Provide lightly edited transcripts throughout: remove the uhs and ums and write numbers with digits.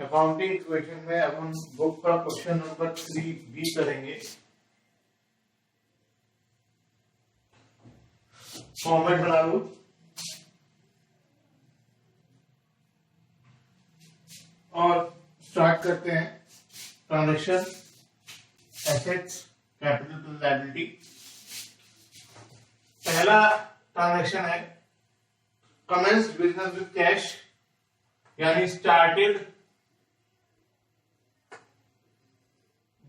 Accounting equation में अब हम बुक का क्वेश्चन नंबर 3B करेंगे। फॉर्मेट बना लो और स्टार्ट करते हैं। Transaction, assets, capital to liability. पहला ट्रांजैक्शन है कमेंस बिजनेस विद कैश, यानी स्टार्टेड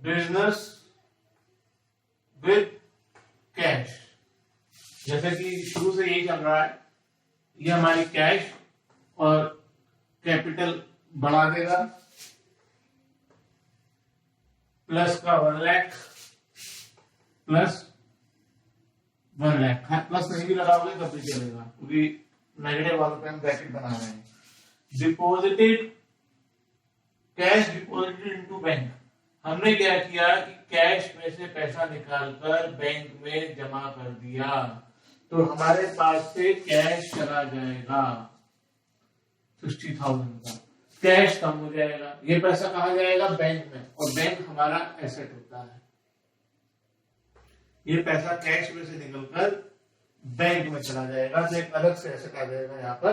बिजनेस विद कैश। जैसे कि शुरू से यही चल रहा है, ये हमारी कैश और कैपिटल बढ़ा देगा, प्लस का 1 लाख प्लस 1 लाख। प्लस नहीं भी लगाओगे तब भी चलेगा, क्योंकि नेगेटिव वालों पे हम ब्रैकेट बना रहे हैं। Deposited cash deposited into bank. हमने क्या किया कि कैश में से पैसा निकालकर बैंक में जमा कर दिया, तो हमारे पास से कैश चला जाएगा 60,000 का, कैश कम हो जाएगा। ये पैसा कहाँ जाएगा? बैंक में, और बैंक हमारा एसेट होता है। ये पैसा कैश में से निकलकर बैंक में चला जाएगा, तो एक अलग से एसेट आ जाएगा यहाँ पर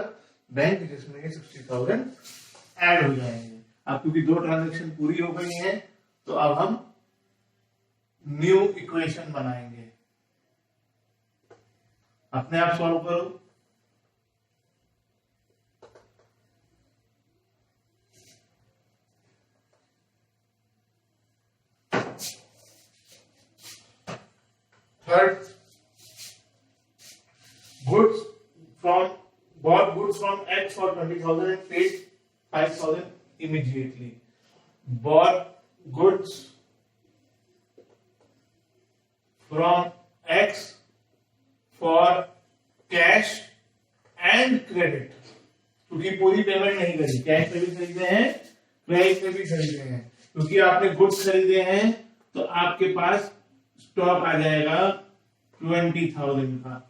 बैंक, जिसमें ये 60,000 ऐड हो जाएंगे। अब क्योंकि दो ट्रांजैक्शन पूरी हो गई हैं, तो अब हम न्यू इक्वेशन बनाएंगे। अपने आप सॉल्व करो। Third, goods from bought goods from X for 20,000 and paid 5,000 immediately. Bought goods from X for cash and credit, क्योंकि पूरी पेमेंट नहीं करी, कैश में भी खरीदे हैं, क्रेडिट में भी खरीदे हैं। क्योंकि आपने गुड्स खरीदे हैं तो आपके पास स्टॉक आ जाएगा 20,000 का।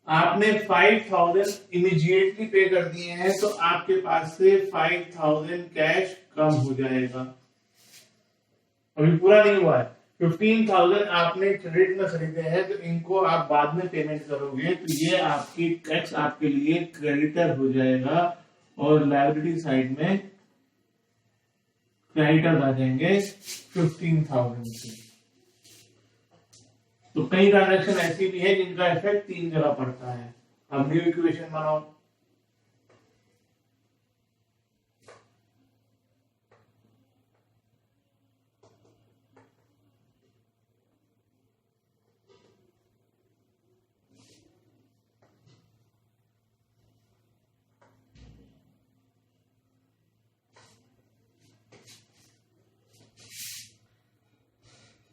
आपने 5,000 इमीडिएटली पे कर दिए हैं, तो आपके पास से 5,000 कैश कम हो जाएगा। अभी पूरा नहीं हुआ है। 15,000 आपने क्रेडिट में खरीदे हैं, तो इनको आप बाद में पेमेंट करोगे, तो ये आपकी टैक्स आपके लिए क्रेडिटर हो जाएगा, और लायबिलिटी साइड में क्रेडिटर आ जाएंगे 15,000 से। तो कई ट्रांजैक्शन ऐसी भी है जिनका इफेक्ट 3 जगह पड़ता है। अब न्यू इक्वेशन बनाओ।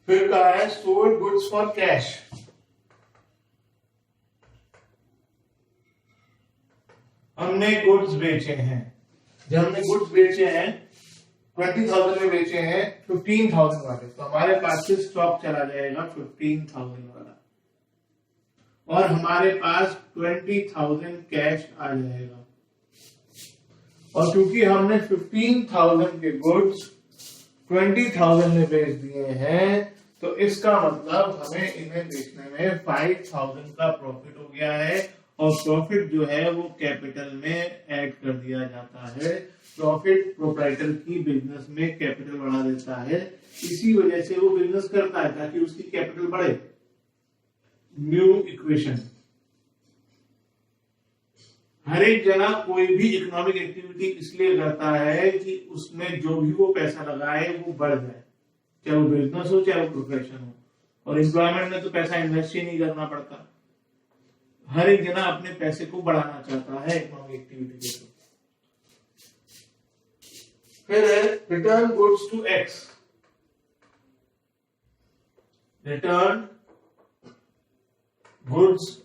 फिर कहा है सोल्ड गुड्स फॉर कैश। हमने गुड्स बेचे हैं, जब हमने गुड्स बेचे हैं 20,000 में बेचे हैं 15,000 वाले, तो हमारे पास से स्टॉक चला जाएगा 15,000 वाला, और हमारे पास 20,000 कैश आ जाएगा। और क्योंकि हमने 15,000 के गुड्स 20,000 में बेच दिए हैं, तो इसका मतलब हमें इन्हें बेचने में 5,000 का प्रॉफिट हो गया है, और प्रॉफिट जो है वो कैपिटल में ऐड कर दिया जाता है। प्रॉफिट प्रोप्राइटर की बिजनेस में कैपिटल बढ़ा देता है, इसी वजह से वो बिजनेस करता है ताकि उसकी कैपिटल बढ़े। New equation. हर एक जना कोई भी इकोनॉमिक एक्टिविटी इसलिए करता है कि उसमें जो भी वो पैसा लगाए वो बढ़ जाए, चाहे वो बिजनेस हो चाहे वो प्रोफेशन हो। और एम्प्लॉयमेंट में तो पैसा इन्वेस्ट ही नहीं करना पड़ता। हर एक जना अपने पैसे को बढ़ाना चाहता है इकोनॉमिक एक्टिविटी के थ्रू। फिर है return goods to X. Return goods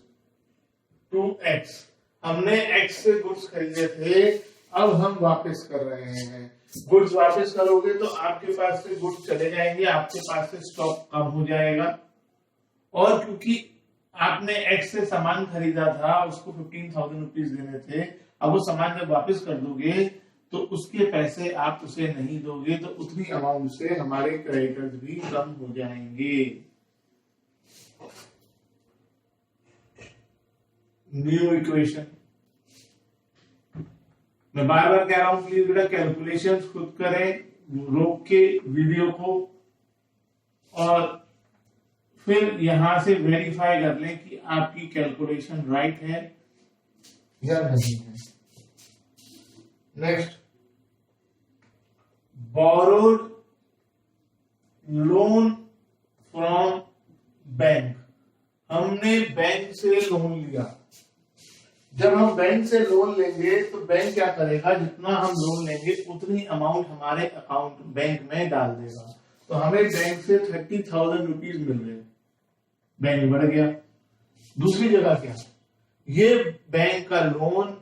to X. हमने एक्स से गुड्स खरीदे थे, अब हम वापस कर रहे हैं। गुड्स वापस करोगे तो आपके पास से गुड्स चले जाएंगे, आपके पास से स्टॉक कम हो जाएगा। और क्योंकि आपने एक्स से सामान खरीदा था, उसको 15,000 रुपीज देने थे, अब वो सामान जब वापस कर दोगे तो उसके पैसे आप उसे नहीं दोगे तो उतनी अमाउंट से हमारे क्रेडिटर्स भी कम हो जाएंगे। न्यू इक्वेशन, मैं बार बार कह रहा हूं प्लीज बेटा कैलकुलेशन खुद करें, रोक के वीडियो को, और फिर यहां से वेरीफाई कर लें कि आपकी कैलकुलेशन राइट है या नहीं है। Next, borrowed loan from bank, हमने बैंक से लोन लिया। जब हम बैंक से लोन लेंगे तो बैंक क्या करेगा, जितना हम लोन लेंगे उतनी अमाउंट हमारे अकाउंट बैंक में डाल देगा। तो हमें बैंक से 30,000 रुपीज मिल रहे, बैंक बढ़ गया। दूसरी जगह क्या, ये बैंक का लोन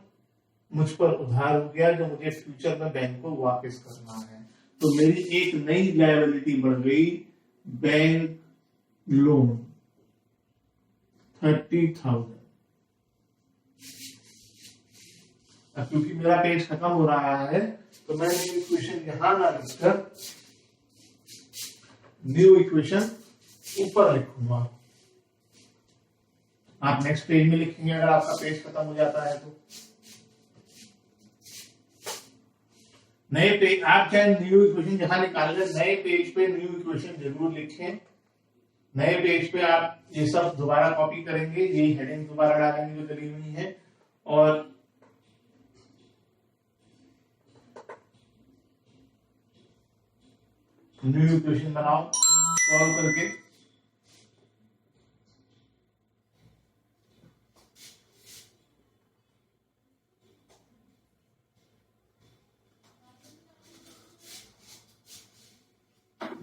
मुझ पर उधार हो गया जो मुझे फ्यूचर में बैंक को वापस करना है, तो मेरी एक नई लायबिलिटी बढ़ गई, बैंक लोन 30,000। अब क्योंकि मेरा पेज खत्म हो रहा है तो मैं न्यू इक्वेशन यहां ना लिखकर न्यू इक्वेशन ऊपर लिखूंगा। आप नेक्स्ट पेज में लिखेंगे अगर आपका पेज खत्म हो जाता है तो। नए पेज, आप चाहे न्यू इक्वेशन जहां निकाल रहे नए पेज पे न्यू इक्वेशन जरूर लिखें। नए पेज पे आप ये सब दोबारा कॉपी करेंगे, यही हेडिंग दोबारा डालेंगे जो डली हुई है, और न्यू इक्वेशन बनाओ सॉल्व करके।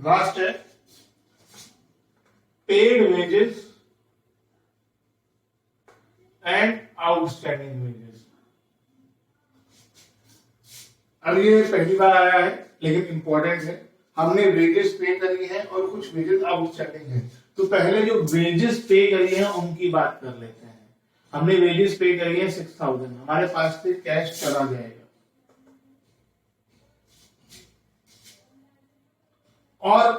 लास्ट है paid wages and outstanding wages. अब ये पहली बार आया है लेकिन इंपॉर्टेंट है। हमने वेजेस पे करी है और कुछ वेजेस आउटस्टैंडिंग है, तो पहले जो वेजेस पे करी है उनकी बात कर लेते हैं। हमने वेजेस पे करी है 6,000, हमारे पास से कैश चला जाएगा, और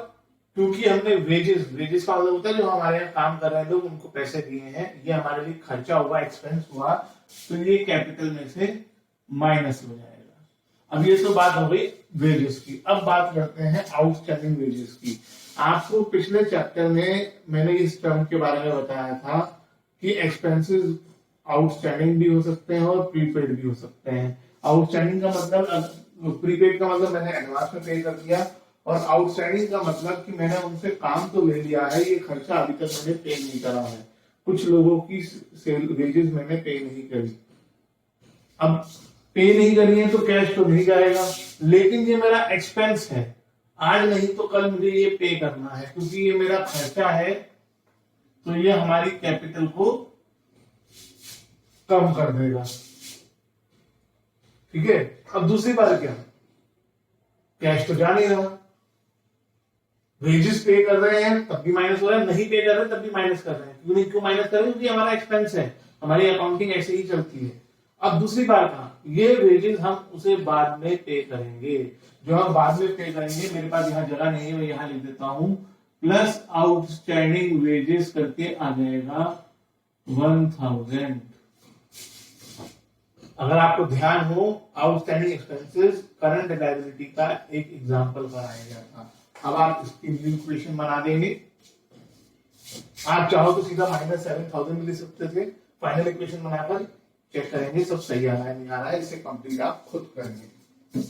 क्योंकि हमने वेजेस का मतलब होता है जो हमारे यहाँ काम कर रहे हैं लोग उनको पैसे दिए हैं, ये हमारे लिए खर्चा हुआ, एक्सपेंस हुआ, तो ये कैपिटल में से माइनस हो जाएगा। अब ये तो बात हो गई वेजेस की। अब बात करते हैं आउटस्टैंडिंग वेजेस की। आपको पिछले चैप्टर में मैंने इस टर्म के बारे में बताया था कि एक्सपेंसेस आउटस्टैंडिंग भी हो सकते हैं और प्रीपेड भी हो सकते हैं। आउटस्टैंडिंग का मतलब, प्रीपेड का मतलब मैंने एडवांस में पे कर दिया, और आउटस्टैंडिंग का मतलब कि मैंने उनसे काम तो ले लिया है, ये खर्चा अभी तक मैंने पे नहीं करा है। कुछ लोगों की वेजेस मैंने पे नहीं करी। अब पे नहीं करी है तो कैश तो नहीं जाएगा, लेकिन ये मेरा एक्सपेंस है, आज नहीं तो कल मुझे ये पे करना है, क्योंकि ये मेरा खर्चा है, तो ये हमारी कैपिटल को कम कर देगा। ठीक है। अब दूसरी बात क्या, कैश तो जा नहीं रहा, वेजेस पे कर रहे हैं तब भी माइनस हो रहा है, नहीं पे कर रहे तब भी माइनस कर रहे हैं। क्यों माइनस कर रहे हैं? क्योंकि हमारा एक्सपेंस है, हमारी अकाउंटिंग ऐसे ही चलती है। अब दूसरी बात, ये वेजेस हम उसे बाद में पे करेंगे, जो हम बाद में पे करेंगे, मेरे पास यहाँ जगह नहीं है, मैं यहाँ लिख देता हूं, प्लस आउटस्टैंडिंग वेजेस करके आ जाएगा 1,000। अगर आपको ध्यान हो, आउटस्टैंडिंग एक्सपेंसेस करंट लायबिलिटी का एक एग्जांपल बनाया गया था। अब आप इसकी न्यू इक्वेशन बना देंगे। आप चाहो तो सीधा -7,000 भी लिख सकते थे। फाइनल इक्वेशन बनाकर चेक करेंगे सब सही आ रहा है नहीं आ रहा है, इसे कंप्लीट आप खुद करेंगे।